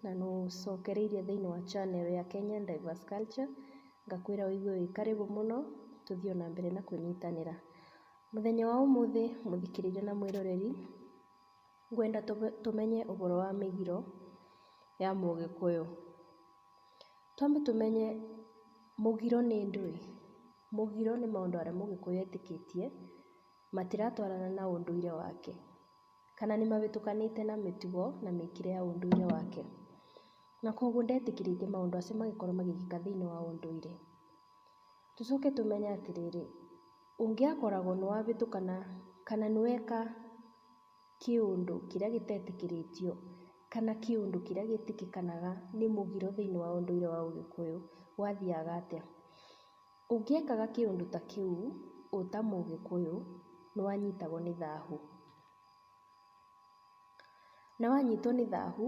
na nũcokereirie thĩinĩ wa channel ya Kenyan Diverse Culture. Ngakwĩra ũigue wĩ karibu mũno, tũthiĩ na mbere na kũnyitanĩra. Mũthenya wa ũmũthĩ mũthikĩrĩria na mwĩroreri, ngwenda tũmenye ũhoro wa mĩgiro ya Mũgĩkũyũ. Twambe tũmenye mũgiro nĩ ndũĩ. Mũgiro nĩ maũndũ marĩa Mũgĩkũyũ etĩkĩtie matiratwarana na ũndũire wake, kana nĩ mabĩtũkanĩte na mĩtugo na mĩkĩre ya ũndũire wake, na koguo ndetĩkĩrĩtie maũndũ acio magĩkorwo magĩkĩka thĩinĩ wa ũndũire. Tũcoke tũmenye atĩrĩrĩ, ũngĩakoragwo nĩ wabĩtũkana kana nĩ weka kĩũndũ kĩrĩa gĩtetĩkĩrĩtio kana kĩũndũ kĩrĩa gĩtĩkĩkanaga nĩ mũgiro thĩinĩ wa ũndũire wa Ũgĩkũyũ, gwathiaga atĩa? Ũngĩekaga kĩũndũ ta kĩu ũta Mũgĩkũyũ, nĩ wanyitagwo nĩ thahu. Na wanyitwo nĩ thahu,